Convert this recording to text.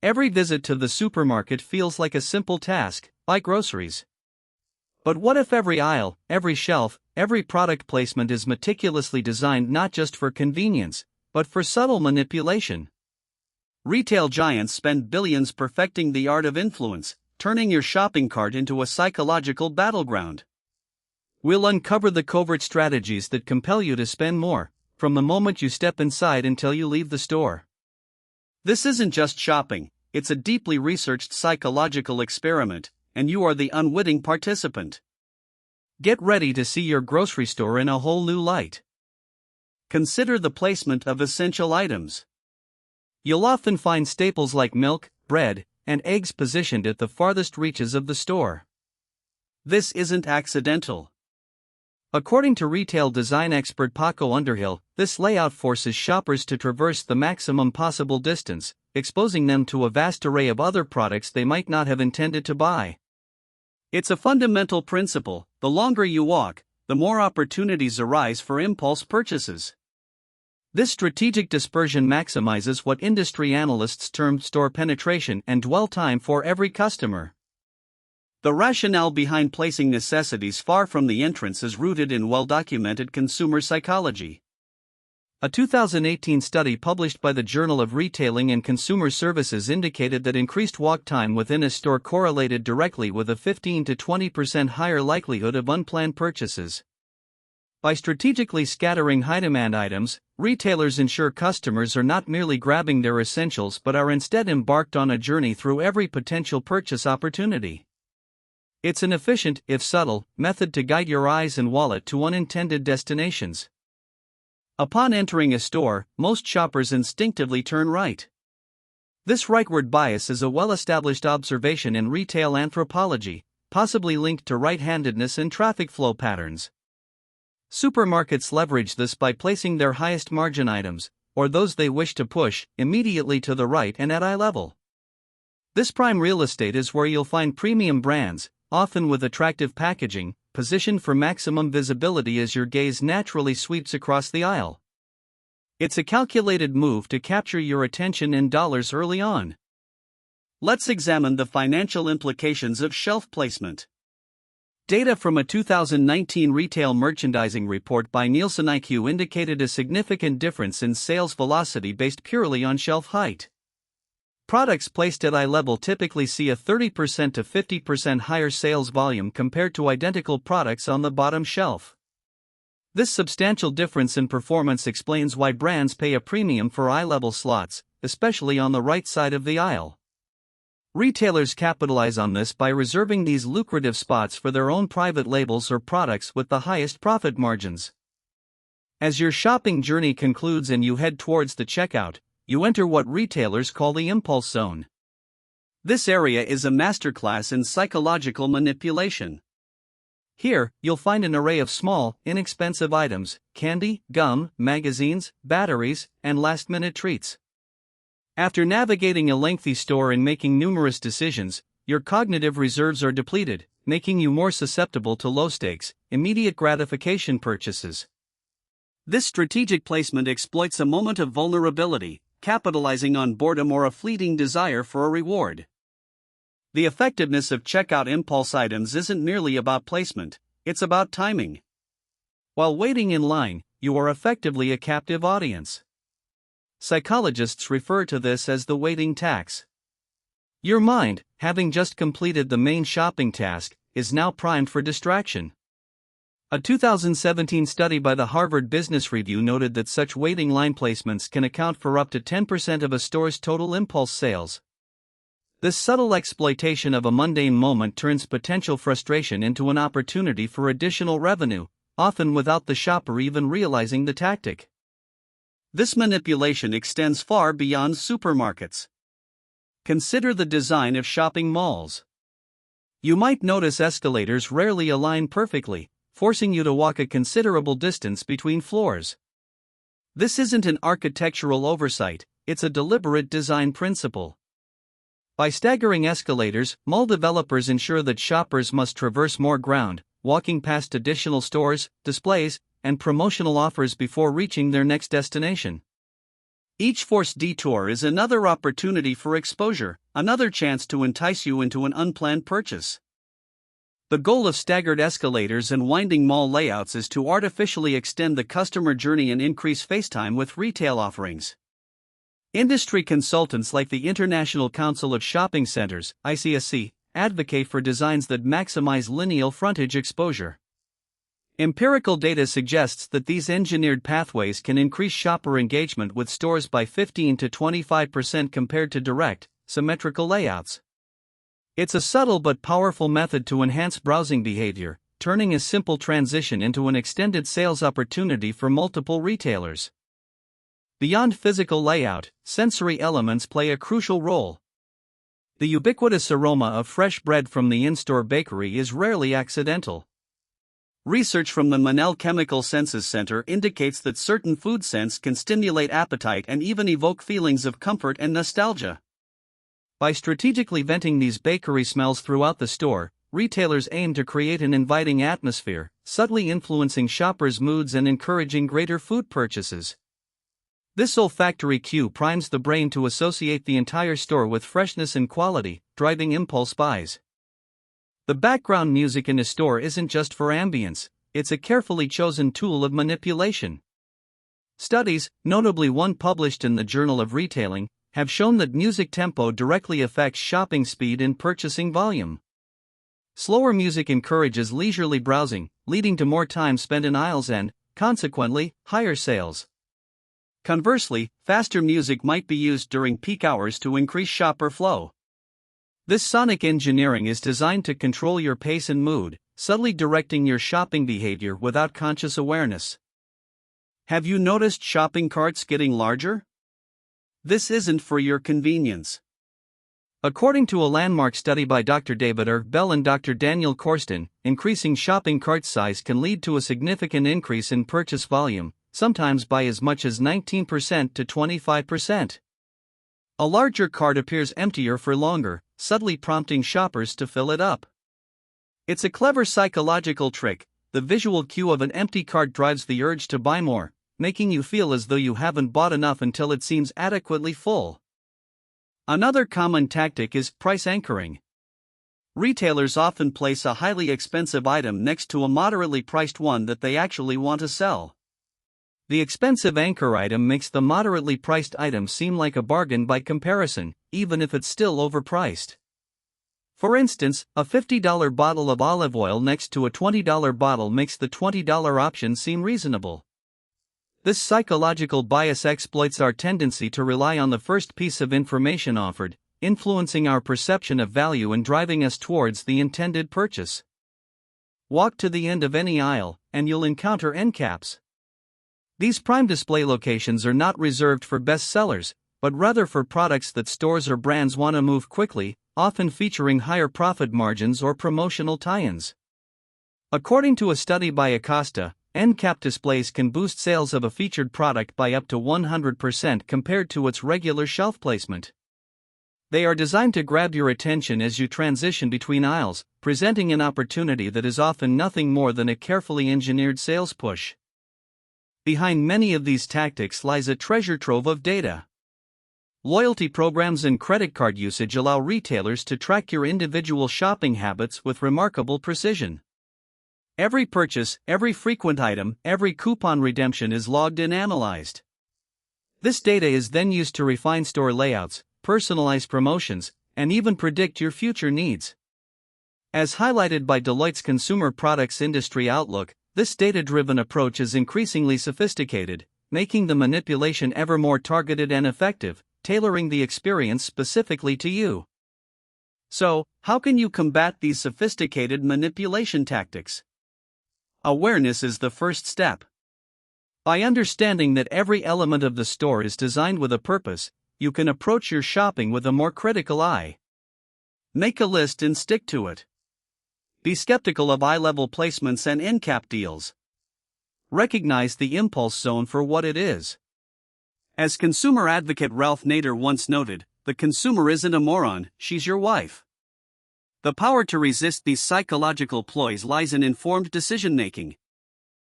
Every visit to the supermarket feels like a simple task, buy groceries. But what if every aisle, every shelf, every product placement is meticulously designed not just for convenience, but for subtle manipulation? Retail giants spend billions perfecting the art of influence, turning your shopping cart into a psychological battleground. We'll uncover the covert strategies that compel you to spend more, from the moment you step inside until you leave the store. This isn't just shopping, it's a deeply researched psychological experiment, and you are the unwitting participant. Get ready to see your grocery store in a whole new light. Consider the placement of essential items. You'll often find staples like milk, bread, and eggs positioned at the farthest reaches of the store. This isn't accidental. According to retail design expert Paco Underhill, this layout forces shoppers to traverse the maximum possible distance, exposing them to a vast array of other products they might not have intended to buy. It's a fundamental principle: the longer you walk, the more opportunities arise for impulse purchases. This strategic dispersion maximizes what industry analysts term store penetration and dwell time for every customer. The rationale behind placing necessities far from the entrance is rooted in well-documented consumer psychology. A 2018 study published by the Journal of Retailing and Consumer Services indicated that increased walk time within a store correlated directly with a 15 to 20% higher likelihood of unplanned purchases. By strategically scattering high-demand items, retailers ensure customers are not merely grabbing their essentials but are instead embarked on a journey through every potential purchase opportunity. It's an efficient, if subtle, method to guide your eyes and wallet to unintended destinations. Upon entering a store, most shoppers instinctively turn right. This rightward bias is a well-established observation in retail anthropology, possibly linked to right-handedness and traffic flow patterns. Supermarkets leverage this by placing their highest margin items, or those they wish to push, immediately to the right and at eye level. This prime real estate is where you'll find premium brands, often with attractive packaging, positioned for maximum visibility as your gaze naturally sweeps across the aisle. It's a calculated move to capture your attention and dollars early on. Let's examine the financial implications of shelf placement. Data from a 2019 retail merchandising report by Nielsen IQ indicated a significant difference in sales velocity based purely on shelf height. Products placed at eye level typically see a 30% to 50% higher sales volume compared to identical products on the bottom shelf. This substantial difference in performance explains why brands pay a premium for eye-level slots, especially on the right side of the aisle. Retailers capitalize on this by reserving these lucrative spots for their own private labels or products with the highest profit margins. As your shopping journey concludes and you head towards the checkout, you enter what retailers call the impulse zone. This area is a masterclass in psychological manipulation. Here, you'll find an array of small, inexpensive items: candy, gum, magazines, batteries, and last-minute treats. After navigating a lengthy store and making numerous decisions, your cognitive reserves are depleted, making you more susceptible to low-stakes, immediate gratification purchases. This strategic placement exploits a moment of vulnerability, capitalizing on boredom or a fleeting desire for a reward. The effectiveness of checkout impulse items isn't merely about placement, it's about timing. While waiting in line, you are effectively a captive audience. Psychologists refer to this as the waiting tax. Your mind, having just completed the main shopping task, is now primed for distraction. A 2017 study by the Harvard Business Review noted that such waiting line placements can account for up to 10% of a store's total impulse sales. This subtle exploitation of a mundane moment turns potential frustration into an opportunity for additional revenue, often without the shopper even realizing the tactic. This manipulation extends far beyond supermarkets. Consider the design of shopping malls. You might notice escalators rarely align perfectly, forcing you to walk a considerable distance between floors. This isn't an architectural oversight, it's a deliberate design principle. By staggering escalators, mall developers ensure that shoppers must traverse more ground, walking past additional stores, displays, and promotional offers before reaching their next destination. Each forced detour is another opportunity for exposure, another chance to entice you into an unplanned purchase. The goal of staggered escalators and winding mall layouts is to artificially extend the customer journey and increase face time with retail offerings. Industry consultants like the International Council of Shopping Centers, ICSC, advocate for designs that maximize lineal frontage exposure. Empirical data suggests that these engineered pathways can increase shopper engagement with stores by 15 to 25% compared to direct, symmetrical layouts. It's a subtle but powerful method to enhance browsing behavior, turning a simple transition into an extended sales opportunity for multiple retailers. Beyond physical layout, sensory elements play a crucial role. The ubiquitous aroma of fresh bread from the in-store bakery is rarely accidental. Research from the Manel Chemical Senses Center indicates that certain food scents can stimulate appetite and even evoke feelings of comfort and nostalgia. By strategically venting these bakery smells throughout the store, retailers aim to create an inviting atmosphere, subtly influencing shoppers' moods and encouraging greater food purchases. This olfactory cue primes the brain to associate the entire store with freshness and quality, driving impulse buys. The background music in a store isn't just for ambience, it's a carefully chosen tool of manipulation. Studies, notably one published in the Journal of Retailing, have shown that music tempo directly affects shopping speed and purchasing volume. Slower music encourages leisurely browsing, leading to more time spent in aisles and, consequently, higher sales. Conversely, faster music might be used during peak hours to increase shopper flow. This sonic engineering is designed to control your pace and mood, subtly directing your shopping behavior without conscious awareness. Have you noticed shopping carts getting larger? This isn't for your convenience. According to a landmark study by Dr. David R. Bell and Dr. Daniel Corsten, increasing shopping cart size can lead to a significant increase in purchase volume, sometimes by as much as 19% to 25%. A larger cart appears emptier for longer, subtly prompting shoppers to fill it up. It's a clever psychological trick. The visual cue of an empty cart drives the urge to buy more, making you feel as though you haven't bought enough until it seems adequately full. Another common tactic is price anchoring. Retailers often place a highly expensive item next to a moderately priced one that they actually want to sell. The expensive anchor item makes the moderately priced item seem like a bargain by comparison, even if it's still overpriced. For instance, a $50 bottle of olive oil next to a $20 bottle makes the $20 option seem reasonable. This psychological bias exploits our tendency to rely on the first piece of information offered, influencing our perception of value and driving us towards the intended purchase. Walk to the end of any aisle, and you'll encounter end caps. These prime display locations are not reserved for bestsellers, but rather for products that stores or brands want to move quickly, often featuring higher profit margins or promotional tie-ins. According to a study by Acosta, end cap displays can boost sales of a featured product by up to 100% compared to its regular shelf placement. They are designed to grab your attention as you transition between aisles, presenting an opportunity that is often nothing more than a carefully engineered sales push. Behind many of these tactics lies a treasure trove of data. Loyalty programs and credit card usage allow retailers to track your individual shopping habits with remarkable precision. Every purchase, every frequent item, every coupon redemption is logged and analyzed. This data is then used to refine store layouts, personalize promotions, and even predict your future needs. As highlighted by Deloitte's Consumer Products Industry Outlook, this data-driven approach is increasingly sophisticated, making the manipulation ever more targeted and effective, tailoring the experience specifically to you. So, how can you combat these sophisticated manipulation tactics? Awareness is the first step. By understanding that every element of the store is designed with a purpose, you can approach your shopping with a more critical eye. Make a list and stick to it. Be skeptical of eye-level placements and end cap deals. Recognize the impulse zone for what it is. As consumer advocate Ralph Nader once noted, the consumer isn't a moron, she's your wife. The power to resist these psychological ploys lies in informed decision-making.